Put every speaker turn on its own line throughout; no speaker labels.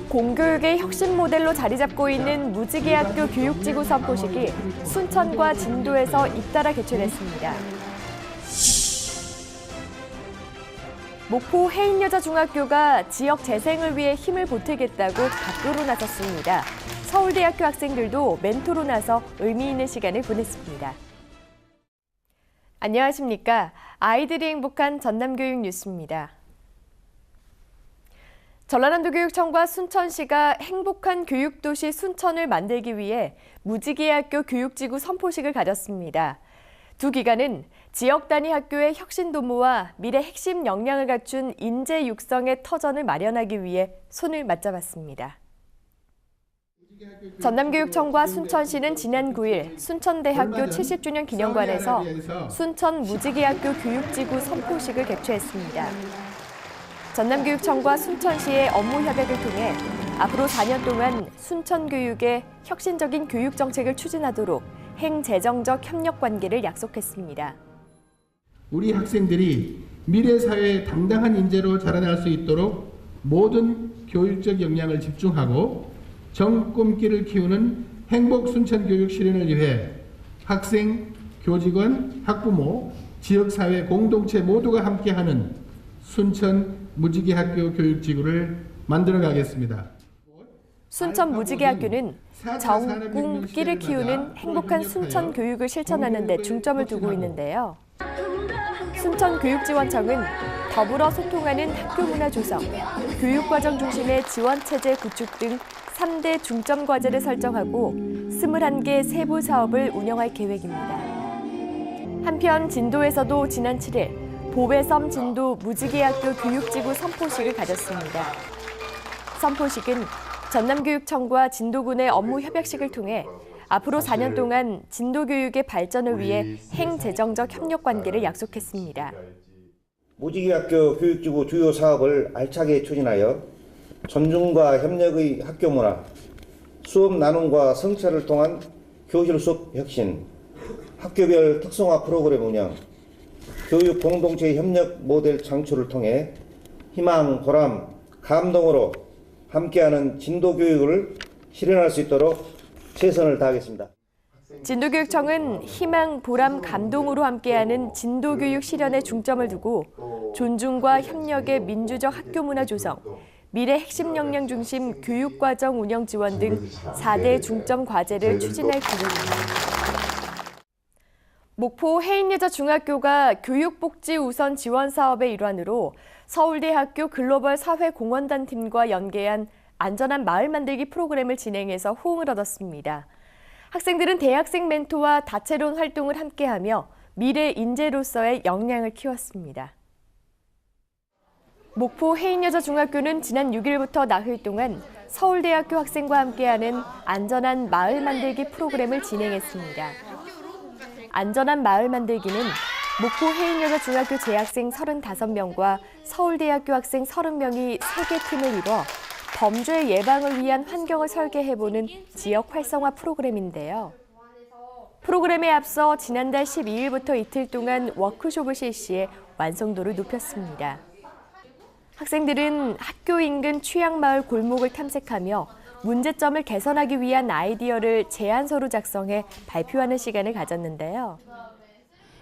공교육의 혁신 모델로 자리 잡고 있는 무지개학교 교육지구 선포식이 순천과 진도에서 잇따라 개최됐습니다. 목포 해인여자중학교가 지역 재생을 위해 힘을 보태겠다고 밖으로 나섰습니다. 서울대학교 학생들도 멘토로 나서 의미 있는 시간을 보냈습니다. 안녕하십니까. 아이들이 행복한 전남교육 뉴스입니다. 전라남도교육청과 순천시가 행복한 교육도시 순천을 만들기 위해 무지개학교 교육지구 선포식을 가졌습니다. 두 기관은 지역 단위 학교의 혁신 도모와 미래 핵심 역량을 갖춘 인재 육성의 터전을 마련하기 위해 손을 맞잡았습니다. 전남교육청과 순천시는 지난 9일 순천대학교 70주년 기념관에서 순천 무지개학교 교육지구 선포식을 개최했습니다. 전남교육청과 순천시의 업무 협약을 통해 앞으로 4년 동안 순천교육의 혁신적인 교육 정책을 추진하도록 행재정적 협력 관계를 약속했습니다.
우리 학생들이 미래 사회의 당당한 인재로 자라날 수 있도록 모든 교육적 역량을 집중하고 정꿈길을 키우는 행복 순천교육 실현을 위해 학생, 교직원, 학부모, 지역사회 공동체 모두가 함께하는 순천 무지개학교 교육지구를 만들어가겠습니다. 순천 무지개학교는
정꿈길을 키우는 행복한 순천 교육을 실천하는 데 중점을 두고 있는데요. 순천교육지원청은 더불어 소통하는 학교 문화 조성, 교육과정 중심의 지원체제 구축 등 3대 중점 과제를 설정하고 21개 세부 사업을 운영할 계획입니다. 한편 진도에서도 지난 7일 보배섬 진도 무지개학교 교육지구 선포식을 가졌습니다. 선포식은 전남교육청과 진도군의 업무 협약식을 통해 앞으로 4년 동안 진도교육의 발전을 위해 행재정적 협력 관계를 약속했습니다.
무지개학교 교육지구 주요 사업을 알차게 추진하여 존중과 협력의 학교 문화, 수업 나눔과 성찰을 통한 교실 수업 혁신, 학교별 특성화 프로그램 운영, 교육 공동체 협력 모델 창출을 통해 희망, 보람, 감동으로 함께하는 진도교육을 실현할 수 있도록 최선을 다하겠습니다.
진도교육청은 희망, 보람, 감동으로 함께하는 진도교육 실현에 중점을 두고 존중과 협력의 민주적 학교 문화 조성, 미래 핵심 역량 중심 교육과정 운영 지원 등 4대 중점 과제를 추진할 계획입니다. 목포 해인여자중학교가 교육복지 우선 지원 사업의 일환으로 서울대학교 글로벌 사회공헌단팀과 연계한 안전한 마을 만들기 프로그램을 진행해서 호응을 얻었습니다. 학생들은 대학생 멘토와 다채로운 활동을 함께하며 미래 인재로서의 역량을 키웠습니다. 목포 해인여자중학교는 지난 6일부터 나흘 동안 서울대학교 학생과 함께하는 안전한 마을 만들기 프로그램을 진행했습니다. 안전한 마을 만들기는 목포 해인여자중학교 재학생 35명과 서울대학교 학생 30명이 3개 팀을 이뤄 범죄 예방을 위한 환경을 설계해보는 지역 활성화 프로그램인데요. 프로그램에 앞서 지난달 12일부터 이틀 동안 워크숍을 실시해 완성도를 높였습니다. 학생들은 학교 인근 취약마을 골목을 탐색하며 문제점을 개선하기 위한 아이디어를 제안서로 작성해 발표하는 시간을 가졌는데요.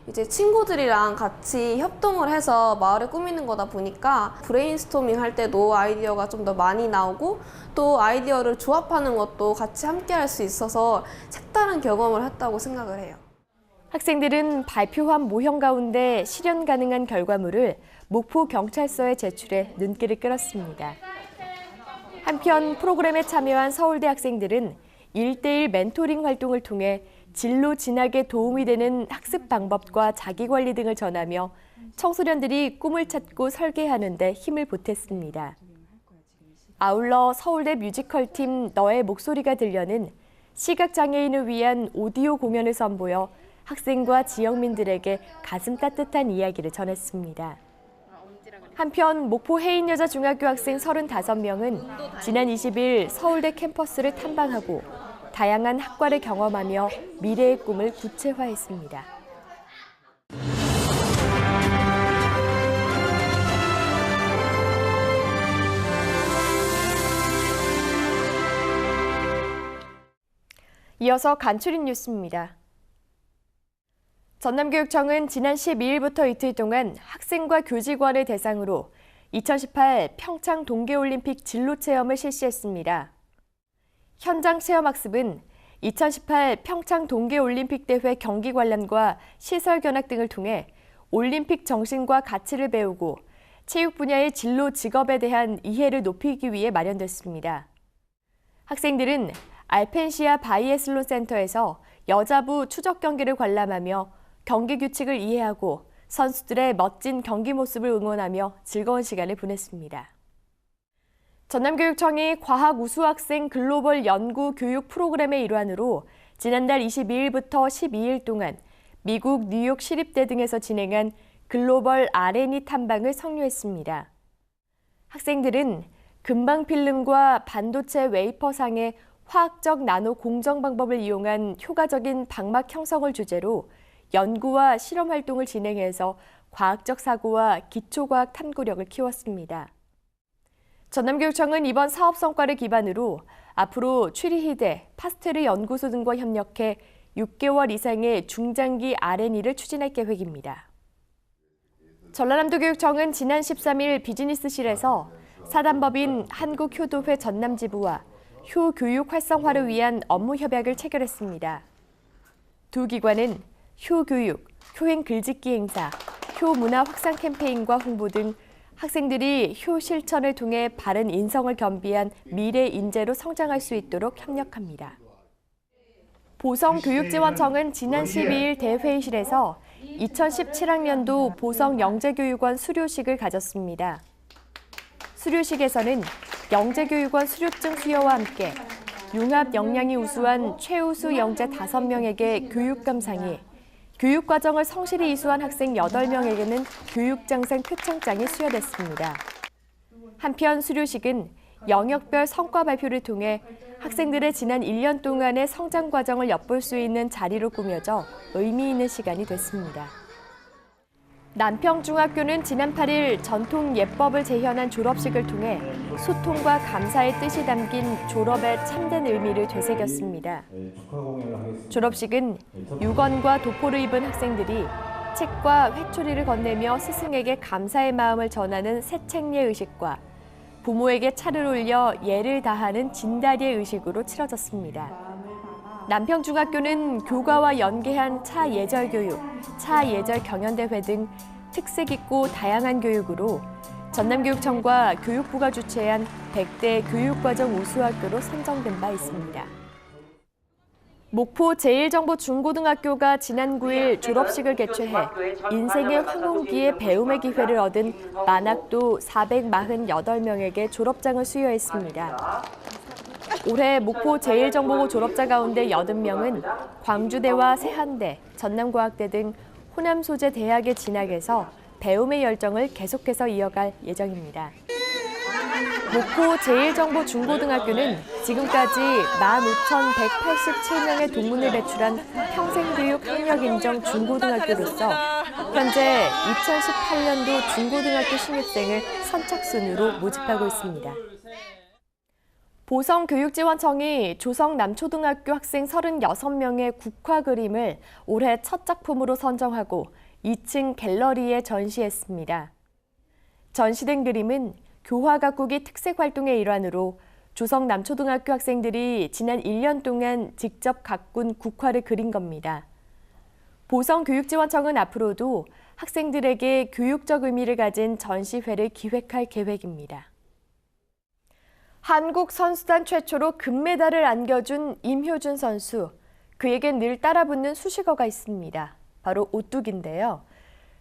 이제 친구들이랑 같이 협동을 해서 마을을 꾸미는 거다 보니까 브레인스토밍 할 때도 아이디어가 좀 더 많이 나오고 또 아이디어를 조합하는 것도 같이 함께 할 수 있어서 색다른 경험을 했다고 생각을 해요.
학생들은 발표한 모형 가운데 실현 가능한 결과물을 목포 경찰서에 제출해 눈길을 끌었습니다. 한편 프로그램에 참여한 서울대 학생들은 1대1 멘토링 활동을 통해 진로 진학에 도움이 되는 학습 방법과 자기관리 등을 전하며 청소년들이 꿈을 찾고 설계하는 데 힘을 보탰습니다. 아울러 서울대 뮤지컬팀 너의 목소리가 들려는 시각장애인을 위한 오디오 공연을 선보여 학생과 지역민들에게 가슴 따뜻한 이야기를 전했습니다. 한편 목포 해인여자중학교 학생 35명은 지난 20일 서울대 캠퍼스를 탐방하고 다양한 학과를 경험하며 미래의 꿈을 구체화했습니다. 이어서 간추린 뉴스입니다. 전남교육청은 지난 12일부터 이틀 동안 학생과 교직원을 대상으로 2018 평창 동계올림픽 진로체험을 실시했습니다. 현장 체험학습은 2018 평창 동계올림픽 대회 경기 관람과 시설 견학 등을 통해 올림픽 정신과 가치를 배우고 체육 분야의 진로 직업에 대한 이해를 높이기 위해 마련됐습니다. 학생들은 알펜시아 바이애슬론 센터에서 여자부 추적 경기를 관람하며 경기 규칙을 이해하고 선수들의 멋진 경기 모습을 응원하며 즐거운 시간을 보냈습니다. 전남교육청이 과학 우수학생 글로벌 연구 교육 프로그램의 일환으로 지난달 22일부터 12일 동안 미국 뉴욕 시립대 등에서 진행한 글로벌 R&E 탐방을 성료했습니다. 학생들은 금방 필름과 반도체 웨이퍼상의 화학적 나노 공정 방법을 이용한 효과적인 방막 형성을 주제로 연구와 실험 활동을 진행해서 과학적 사고와 기초과학 탐구력을 키웠습니다. 전남교육청은 이번 사업 성과를 기반으로 앞으로 취리히대, 파스테르 연구소 등과 협력해 6개월 이상의 중장기 R&E를 추진할 계획입니다. 전라남도 교육청은 지난 13일 비즈니스실에서 사단법인 한국효도회 전남지부와 효교육 활성화를 위한 업무 협약을 체결했습니다. 두 기관은 효교육, 효행 글짓기 행사, 효문화 확산 캠페인과 홍보 등 학생들이 효 실천을 통해 바른 인성을 겸비한 미래 인재로 성장할 수 있도록 협력합니다. 보성교육지원청은 지난 12일 대회의실에서 2017학년도 보성영재교육원 수료식을 가졌습니다. 수료식에서는 영재교육원 수료증 수여와 함께 융합 역량이 우수한 최우수 영재 5명에게 교육감상이, 교육과정을 성실히 이수한 학생 8명에게는 교육장상 표창장이 수여됐습니다. 한편 수료식은 영역별 성과 발표를 통해 학생들의 지난 1년 동안의 성장 과정을 엿볼 수 있는 자리로 꾸며져 의미 있는 시간이 됐습니다. 남평중학교는 지난 8일 전통 예법을 재현한 졸업식을 통해 소통과 감사의 뜻이 담긴 졸업의 참된 의미를 되새겼습니다. 졸업식은 유건과 도포를 입은 학생들이 책과 회초리를 건네며 스승에게 감사의 마음을 전하는 새책례 의식과 부모에게 차를 올려 예를 다하는 진다리의 의식으로 치러졌습니다. 남평중학교는 교과와 연계한 차예절 교육, 차예절 경연대회 등 특색 있고 다양한 교육으로 전남교육청과 교육부가 주최한 100대 교육과정 우수학교로 선정된 바 있습니다. 목포 제1정보중고등학교가 지난 9일 졸업식을 개최해 인생의 황혼기에 배움의 기회를 얻은 만학도 448명에게 졸업장을 수여했습니다. 올해 목포 제1정보고 졸업자 가운데 80명은 광주대와 세한대, 전남과학대 등 호남 소재 대학에 진학해서 배움의 열정을 계속해서 이어갈 예정입니다. 목포 제1정보중고등학교는 지금까지 15,187명의 동문을 배출한 평생교육 학력인정 중고등학교로서 현재 2018년도 중고등학교 신입생을 선착순으로 모집하고 있습니다. 보성교육지원청이 조성남초등학교 학생 36명의 국화 그림을 올해 첫 작품으로 선정하고 2층 갤러리에 전시했습니다. 전시된 그림은 교화 가꾸기 특색 활동의 일환으로 조성남초등학교 학생들이 지난 1년 동안 직접 가꾼 국화를 그린 겁니다. 보성교육지원청은 앞으로도 학생들에게 교육적 의미를 가진 전시회를 기획할 계획입니다. 한국 선수단 최초로 금메달을 안겨준 임효준 선수. 그에겐 늘 따라붙는 수식어가 있습니다. 바로 오뚝인데요.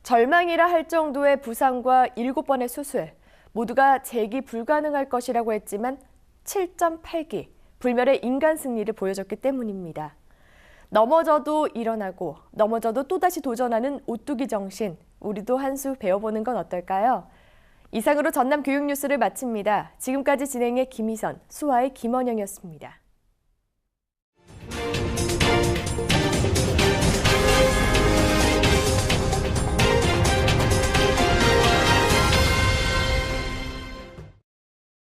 절망이라 할 정도의 부상과 7번의 수술, 모두가 재기 불가능할 것이라고 했지만 7.8기, 불멸의 인간 승리를 보여줬기 때문입니다. 넘어져도 일어나고 넘어져도 또다시 도전하는 오뚝이 정신, 우리도 한 수 배워보는 건 어떨까요? 이상으로 전남 교육 뉴스를 마칩니다. 지금까지 진행의 김희선, 수아의 김원영이었습니다.